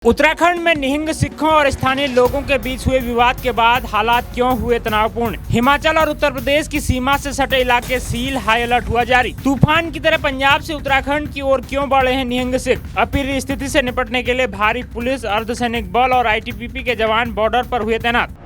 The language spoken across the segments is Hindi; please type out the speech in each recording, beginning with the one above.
उत्तराखंड में निहंग सिखों और स्थानीय लोगों के बीच हुए विवाद के बाद हालात क्यों हुए तनावपूर्ण। हिमाचल और उत्तर प्रदेश की सीमा से सटे इलाके सील, हाई अलर्ट हुआ जारी। तूफान की तरह पंजाब से उत्तराखंड की ओर क्यों बढ़े हैं निहंग सिख। अपील स्थिति से निपटने के लिए भारी पुलिस, अर्धसैनिक बल और आईटीबीपी के जवान बॉर्डर पर हुए तैनात।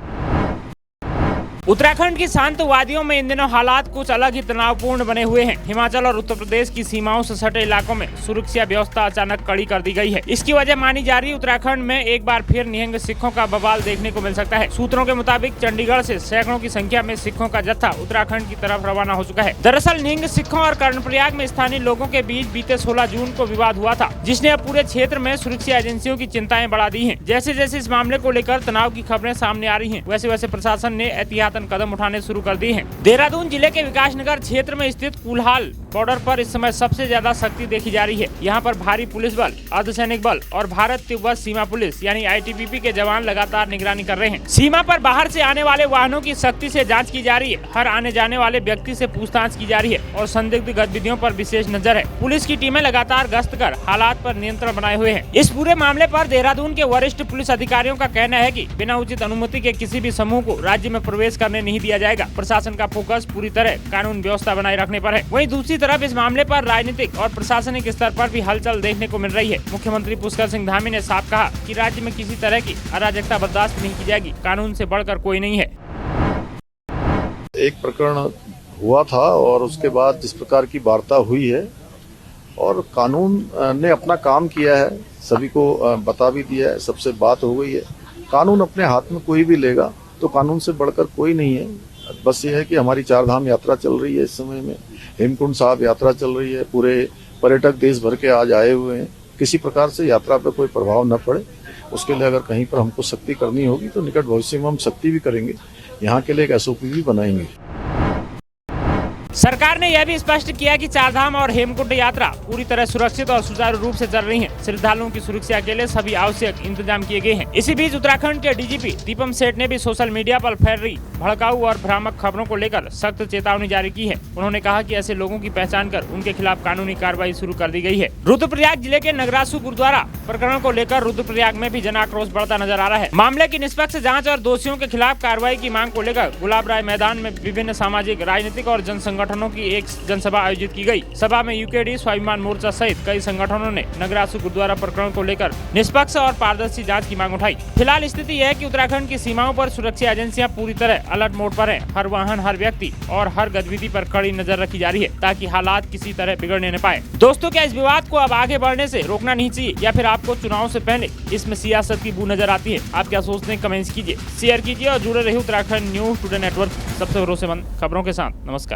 उत्तराखंड की शांत वादियों में इन दिनों हालात कुछ अलग ही तनावपूर्ण बने हुए हैं। हिमाचल और उत्तर प्रदेश की सीमाओं से सटे इलाकों में सुरक्षा व्यवस्था अचानक कड़ी कर दी गई है। इसकी वजह मानी जा रही उत्तराखंड में एक बार फिर निहंग सिखों का बवाल देखने को मिल सकता है। सूत्रों के मुताबिक चंडीगढ़ से सैकड़ों की संख्या में सिखों का जत्था उत्तराखंड की तरफ रवाना हो चुका है। दरअसल निहंग सिखों और कर्णप्रयाग में स्थानीय लोगों के बीच बीते 16 जून को विवाद हुआ था, जिसने अब पूरे क्षेत्र में सुरक्षा एजेंसियों की चिंताएं बढ़ा दी है। जैसे जैसे इस मामले को लेकर तनाव की खबरें सामने आ रही है, वैसे वैसे प्रशासन ने एहतियातन कदम उठाने शुरू कर दी हैं। देहरादून जिले के विकासनगर क्षेत्र में स्थित कुल्हाल बॉर्डर पर इस समय सबसे ज्यादा सख्ती देखी जा रही है। यहाँ पर भारी पुलिस बल, अर्धसैनिक बल और भारत तिब्बत सीमा पुलिस यानी आईटीबीपी के जवान लगातार निगरानी कर रहे हैं। सीमा पर बाहर से आने वाले वाहनों की सख्ती से जांच की जा रही है। हर आने जाने वाले व्यक्ति से पूछताछ की जा रही है और संदिग्ध गतिविधियों पर विशेष नजर है। पुलिस की टीमें लगातार गश्त कर हालात पर नियंत्रण बनाए हुए हैं। इस पूरे मामले पर देहरादून के वरिष्ठ पुलिस अधिकारियों का कहना है कि बिना उचित अनुमति के किसी भी समूह को राज्य में प्रवेश करने नहीं दिया जाएगा। प्रशासन का फोकस पूरी तरह कानून व्यवस्था बनाए रखने पर है। वहीं दूसरी तरफ इस मामले पर राजनीतिक और प्रशासनिक स्तर पर भी हलचल देखने को मिल रही है। मुख्यमंत्री पुष्कर सिंह धामी ने साफ कहा कि राज्य में किसी तरह की अराजकता बर्दाश्त नहीं की जाएगी। कानून से बढ़कर कोई नहीं है। एक प्रकरण हुआ था और उसके बाद जिस प्रकार की वार्ता हुई है और कानून ने अपना काम किया है, सभी को बता भी दिया है, सबसे बात हो गई है। कानून अपने हाथ में कोई भी लेगा तो कानून से बढ़कर कोई नहीं है। बस ये है कि हमारी चारधाम यात्रा चल रही है, इस समय में हेमकुंड साहिब यात्रा चल रही है। पूरे पर्यटक देश भर के आज आए हुए हैं। किसी प्रकार से यात्रा पर कोई प्रभाव न पड़े, उसके लिए अगर कहीं पर हमको सख्ती करनी होगी तो निकट भविष्य में हम सख्ती भी करेंगे। यहाँ के लिए एक एसओपी भी बनाएंगे। सरकार ने यह भी स्पष्ट किया कि चारधाम और हेमकुंड यात्रा पूरी तरह सुरक्षित और सुचारू रूप से चल रही है। श्रद्धालुओं की सुरक्षा के लिए सभी आवश्यक इंतजाम किए गए हैं। इसी बीच उत्तराखंड के डीजीपी दीपम सेठ ने भी सोशल मीडिया पर फैल रही भड़काऊ और भ्रामक खबरों को लेकर सख्त चेतावनी जारी की है। उन्होंने कहा कि ऐसे लोगों की पहचान कर उनके खिलाफ कानूनी कार्रवाई शुरू कर दी गई है। रुद्रप्रयाग जिले के नगरासू गुरुद्वारा प्रकरण को लेकर रुद्रप्रयाग में भी जन आक्रोश बढ़ता नजर आ रहा है। मामले की निष्पक्ष जाँच और दोषियों के खिलाफ कार्रवाई की मांग को लेकर गुलाब राय मैदान में विभिन्न सामाजिक, राजनीतिक और जन संगठनों की एक जनसभा आयोजित की गई। सभा में यूकेडी, स्वाभिमान मोर्चा सहित कई संगठनों ने नगरासू गुरुद्वारा प्रकरण को लेकर निष्पक्ष और पारदर्शी जांच की मांग उठाई। फिलहाल स्थिति यह है कि उत्तराखंड की सीमाओं पर सुरक्षा एजेंसियां पूरी तरह अलर्ट मोड पर हैं। हर वाहन, हर व्यक्ति और हर गतिविधि पर कड़ी नजर रखी जा रही है ताकि हालात किसी तरह बिगड़ने न पाए। दोस्तों, क्या इस विवाद को अब आगे बढ़ने से रोकना नहीं चाहिए या फिर आपको चुनाव से पहले इसमें सियासत की बू नजर आती है? आप क्या सोचते हैं? कमेंट्स कीजिए, शेयर कीजिए और जुड़े रहिए उत्तराखंड न्यूज टुडे नेटवर्क सबसे भरोसेमंद खबरों के साथ। नमस्कार।